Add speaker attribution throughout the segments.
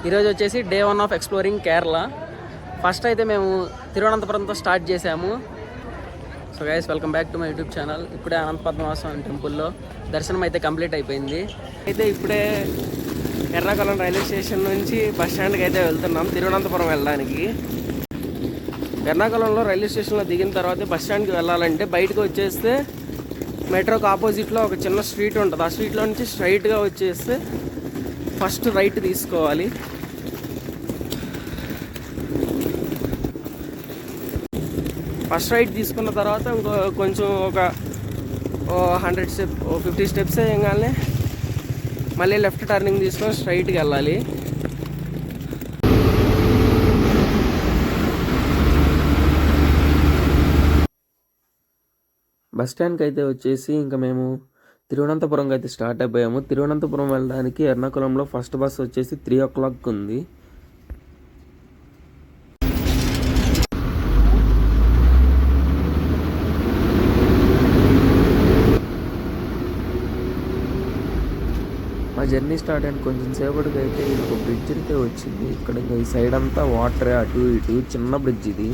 Speaker 1: ఈరోజు వచ్చేసి day 1 of exploring Kerala. First అయితే మేము తిరువనంతపురంతో స్టార్ట్ చేసాము. So guys, welcome back to my YouTube channel. ఇప్పుడే అనంత పద్మనాభస్వామి టెంపుల్లో దర్శనం అయితే కంప్లీట్ అయిపోయింది. అయితే ఇప్పుడే ఎర్నాకుళం రైల్వే స్టేషన్ నుంచి బస్ స్టాండ్కి అయితే వెళ్తున్నాం తిరువనంతపురం వెళ్ళడానికి. ఎర్నాకుళంలో రైల్వే స్టేషన్లో దిగిన తర్వాత బస్ స్టాండ్కి వెళ్ళాలంటే బయటకు వచ్చేస్తే మెట్రోకి ఆపోజిట్లో ఒక చిన్న స్ట్రీట్ ఉంటుంది. ఆ స్ట్రీట్లో నుంచి స్ట్రైట్గా వచ్చేస్తే ఫస్ట్ రైట్ తీసుకోవాలి. ఫస్ట్ రైట్ తీసుకున్న తర్వాత ఇంకో కొంచెం ఒక 50 స్టెప్స్ వేయగానే మళ్ళీ లెఫ్ట్ టర్నింగ్ తీసుకొని స్ట్రైట్కి వెళ్ళాలి. బస్ స్టాండ్కి అయితే వచ్చేసి ఇంకా మేము తిరువనంతపురంకి అయితే స్టార్ట్ అయిపోయాము. తిరువనంతపురం వెళ్ళడానికి ఎర్నాకుళంలో ఫస్ట్ బస్ వచ్చేసి 3 o'clock ఉంది. మా జర్నీ స్టార్ట్ అయిన కొంచెం సేపటికి అయితే ఒక బ్రిడ్జ్ అయితే వచ్చింది. ఇక్కడ ఈ సైడ్ అంతా వాటర్, అటు ఇటు చిన్న బ్రిడ్జ్ ఇది.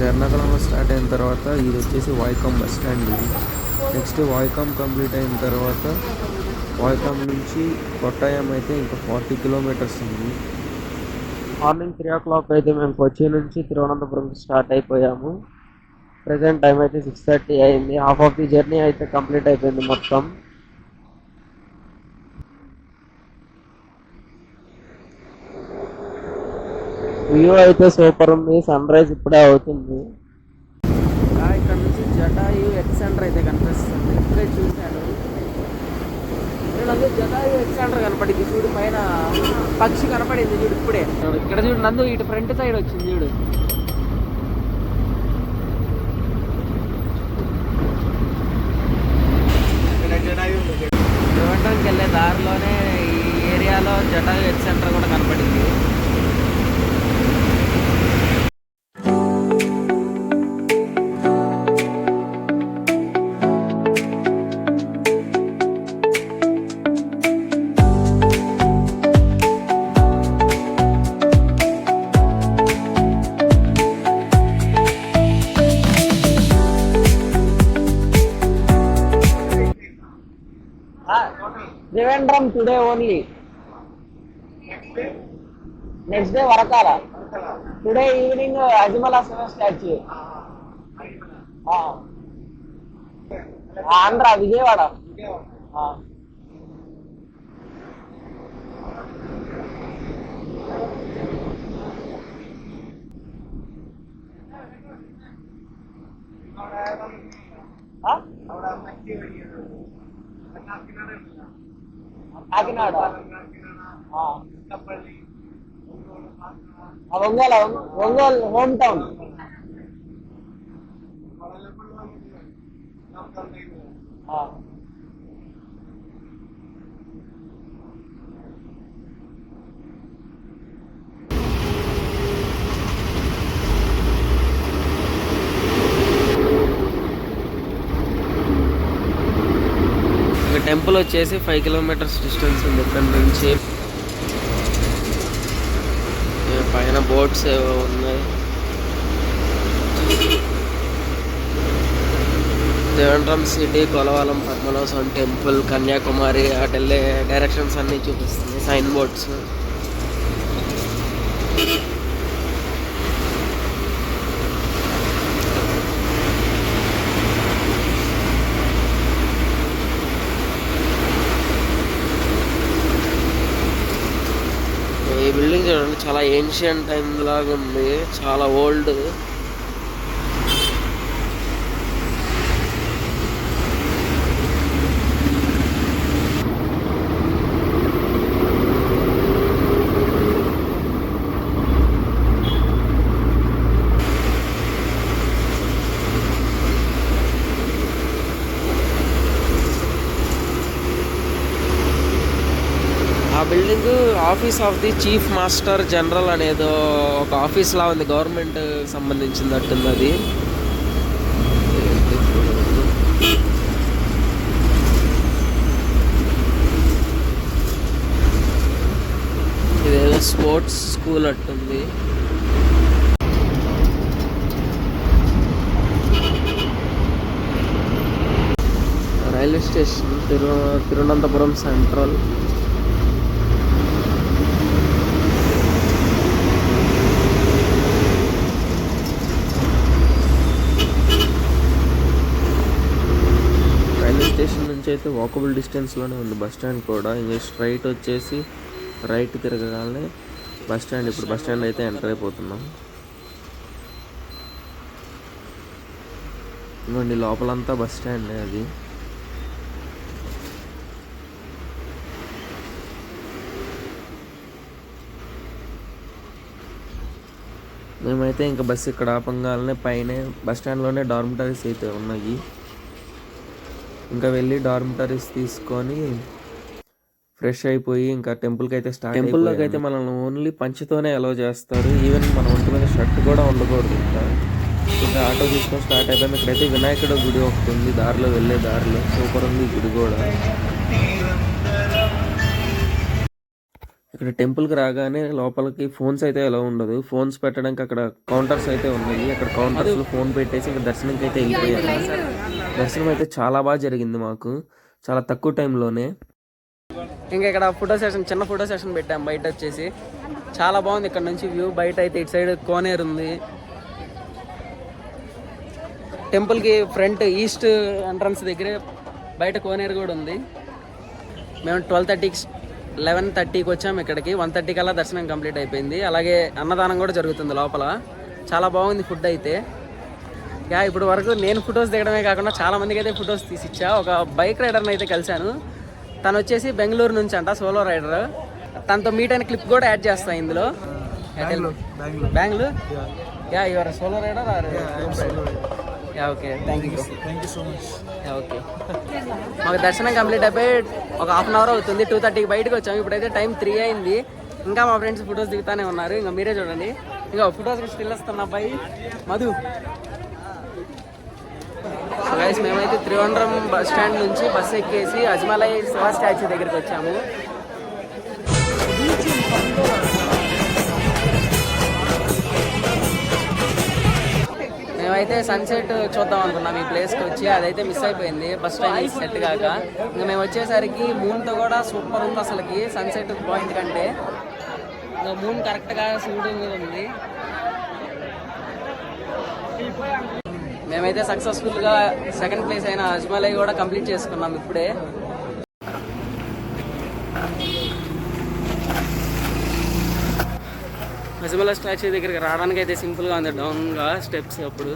Speaker 1: ఎర్నాకుళంలో స్టార్ట్ అయిన తర్వాత ఇది వచ్చేసి వాయికామ్ బస్ స్టాండ్. ఇది నెక్స్ట్ వాయికామ్ కంప్లీట్ అయిన తర్వాత వాయికామ్ నుంచి కొట్టాయం అయితే ఇంకా 40 kilometers ఉంది. మార్నింగ్ 3 o'clock అయితే మేము కొచ్చి నుంచి తిరువనంతపురంకి స్టార్ట్ అయిపోయాము. ప్రజెంట్ టైం అయితే 6:30 అయింది. హాఫ్ ఆఫ్ ది జర్నీ అయితే కంప్లీట్ అయిపోయింది మొత్తం. వ్యూ అయితే సూపర్ ఉంది. సన్ రైజ్ ఇప్పుడే అవుతుంది. ఇక్కడ నుంచి జటాయు ఎక్స్ సెంటర్ అయితే కనిపిస్తుంది. ఇప్పుడే చూశాను. నందు జటాయు ఎక్స్ సెంటర్ కనపడింది చూడు, పైన పక్షి కనపడింది చూడు ఇప్పుడే. ఇక్కడ చూడు నందు, ఇటు ఫ్రంట్ సైడ్ వచ్చింది చూడు. తిరువనంతపురంకి వెళ్ళే దారిలోనే ఈ ఏరియాలో జటాయు ఎక్స్ సెంటర్ కూడా కనపడింది. Trivandrum today only. Next day Varakala. Today evening Ajimala Shiva statue. Andhra Vijayawada. Kakinada, Ongole home town. Temple వచ్చేసి 5 kilometers డిస్టెన్స్ ఉంది ఇక్కడ నుంచి. పైన బోట్స్ ఏవో ఉన్నాయి. త్రివేంద్రం సిటీ, కొలవాలం పద్మనాభస్వామి టెంపుల్, కన్యాకుమారి అటు వెళ్ళే డైరెక్షన్స్ అన్నీ చూపిస్తుంది సైన్ బోర్డ్స్. ఈ బిల్డింగ్ చూడండి, చాలా ఏన్షియంట్ టైం లాగా ఉంది, చాలా old. Building office of the chief master general అనేది ఒక ఆఫీస్ లా ఉంది, గవర్నమెంట్ సంబంధించినట్టుంది అది. ఇదేదో స్పోర్ట్స్ స్కూల్ అట్టుంది. Railway station Thiruvananthapuram central. Railway station నుంచి అయితే వాకబుల్ డిస్టెన్స్లోనే ఉంది బస్ స్టాండ్ కూడా. ఇంకా స్ట్రైట్ వచ్చేసి రైట్ తిరగగానే బస్ స్టాండ్. ఇప్పుడు బస్ స్టాండ్ అయితే ఎంటర్ అయిపోతున్నాం. ఇవ్వండి లోపలంతా బస్ స్టాండ్ అది. మేమైతే ఇంకా బస్సు ఇక్కడ ఆపంగానే పైనే బస్ స్టాండ్లోనే డార్మిటరీస్ అయితే ఉన్నాయి. ఇంకా వెళ్ళి డార్మిటరీస్ తీసుకొని ఫ్రెష్ అయిపోయి ఇంకా టెంపుల్కి అయితే టెంపుల్లోకి అయితే మనల్ని ఓన్లీ పంచితోనే అలౌ చేస్తారు. ఈవెన్ మన ఒంటి మీద షర్ట్ కూడా ఉండకూడదు. ఇంకా ఆటో తీసుకొని స్టార్ట్ అయిపోయాము. ఇక్కడైతే వినాయకుడు గుడి ఒకటి ఉంది దారిలో, వెళ్ళే దారిలో. సూపర్ ఉంది గుడి కూడా. ఇక్కడ టెంపుల్కి రాగానే లోపలికి ఫోన్స్ అయితే ఎలా ఉండదు. ఫోన్స్ పెట్టడానికి అక్కడ కౌంటర్స్ అయితే ఉన్నాయి. అక్కడ కౌంటర్స్లో ఫోన్ పెట్టేసి ఇంకా దర్శనంకి అయితే వెళ్ళిపోయారు. దర్శనం అయితే చాలా బాగా జరిగింది మాకు, చాలా తక్కువ టైంలోనే. ఇంకా ఇక్కడ ఫోటో సెషన్, చిన్న ఫోటో సెషన్ పెట్టాం బయట వచ్చేసి. చాలా బాగుంది ఇక్కడ నుంచి వ్యూ. బయట అయితే ఇటు సైడ్ కోనేరు ఉంది. టెంపుల్కి ఫ్రంట్ ఈస్ట్ ఎంట్రన్స్ దగ్గరే బయట కోనేరు కూడా ఉంది. మేము 11:30కి వచ్చాము ఇక్కడికి. 1:30 కల్లా దర్శనం కంప్లీట్ అయిపోయింది. అలాగే అన్నదానం కూడా జరుగుతుంది లోపల. చాలా బాగుంది ఫుడ్ అయితే. ఇప్పుడు వరకు నేను ఫొటోస్ దిగడమే కాకుండా చాలా మందికి అయితే ఫొటోస్ తీసిచ్చా. ఒక బైక్ రైడర్ని అయితే కలిశాను. తను వచ్చేసి బెంగళూరు నుంచి అంట, సోలో రైడర్. తనతో మీట్ అయిన క్లిప్ కూడా యాడ్ చేస్తాను ఇందులో. Bengaluru your solo rider okay, thank you so much. Okay, మాకు దర్శనం కంప్లీట్ అయిపోయి ఒక హాఫ్ అన్ అవర్ అవుతుంది. 2:30కి బయటకు వచ్చాము. ఇప్పుడైతే టైం 3 అయింది. ఇంకా మా ఫ్రెండ్స్ ఫొటోస్ దిగుతానే ఉన్నారు. ఇంకా మీరే చూడండి. ఇంకా ఫొటోస్కి స్టిల్ వస్తున్న అబ్బాయి మధు. గైస్ మేమైతే త్రివేంద్రం బస్ స్టాండ్ నుంచి బస్సు ఎక్కేసి అజ్మలై శివ స్టాచ్యూ దగ్గరికి వచ్చాము. మేమైతే సన్సెట్ చూద్దాం అనుకున్నాం ఈ ప్లేస్కి వచ్చి. అదైతే మిస్ అయిపోయింది బస్ టైం సెట్ కాక. ఇంకా మేము వచ్చేసరికి మూన్తో కూడా సూపర్ ఉంది అసలుకి సన్సెట్ పాయింట్ కంటే. ఇంకా మూన్ కరెక్ట్గా సూర్యుడి మీద ఉంది. మేమైతే సక్సెస్ఫుల్గా సెకండ్ ప్లేస్ అయిన అజ్మలై కూడా కంప్లీట్ చేసుకున్నాం ఇప్పుడే. అజ్మలై స్టాచ్యూ దగ్గరికి రావడానికి అయితే సింపుల్గా ఉంది. డౌన్గా స్టెప్స్, అప్పుడు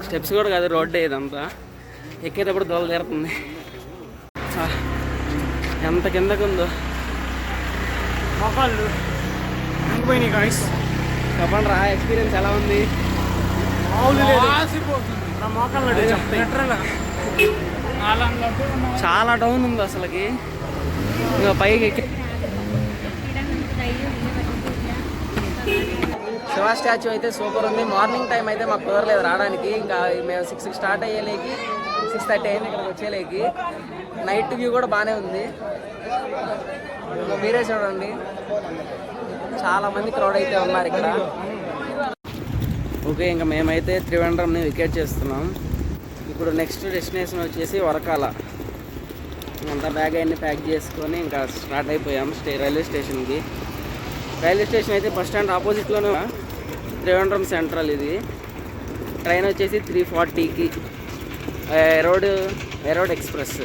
Speaker 1: స్టెప్స్ కూడా కాదు రోడ్డే ఇదంతా. ఎక్కేటప్పుడు దోల తీరుతుంది. ఎంత కిందకు ఉందో మొక్కలు పోయినాయి. గాయ్స్ చెప్పండి రా, ఎక్స్పీరియన్స్ ఎలా ఉంది? చాలా డౌన్ ఉంది అసలుకి. ఇంకా పైకి ఎక్కి శివ స్టాచ్యూ అయితే సూపర్ ఉంది. మార్నింగ్ టైం అయితే మాకు కుదరలేదు రావడానికి. ఇంకా మేము 6కి స్టార్ట్ అయ్యేలేకి 6:30 అయింది ఇక్కడికి వచ్చేలేకి. నైట్ వ్యూ కూడా బాగానే ఉంది. మీరే చూడండి, చాలా మంది క్రౌడ్ అయితే ఉన్నారు ఇక్కడ. ఓకే, ఇంకా మేమైతే త్రివేంద్రంని వికెట్ చేస్తున్నాం. ఇప్పుడు నెక్స్ట్ డెస్టినేషన్ వచ్చేసి వరకాల. అంతా బ్యాగ్ అన్నీ ప్యాక్ చేసుకొని ఇంకా స్టార్ట్ అయిపోయాం రైల్వే స్టేషన్కి. రైల్వే స్టేషన్ అయితే బస్ స్టాండ్ ఆపోజిట్లోనే త్రివేంద్రం సెంట్రల్. ఇది ట్రైన్ వచ్చేసి 3:40కి ఎరోడ్ ఎక్స్ప్రెస్.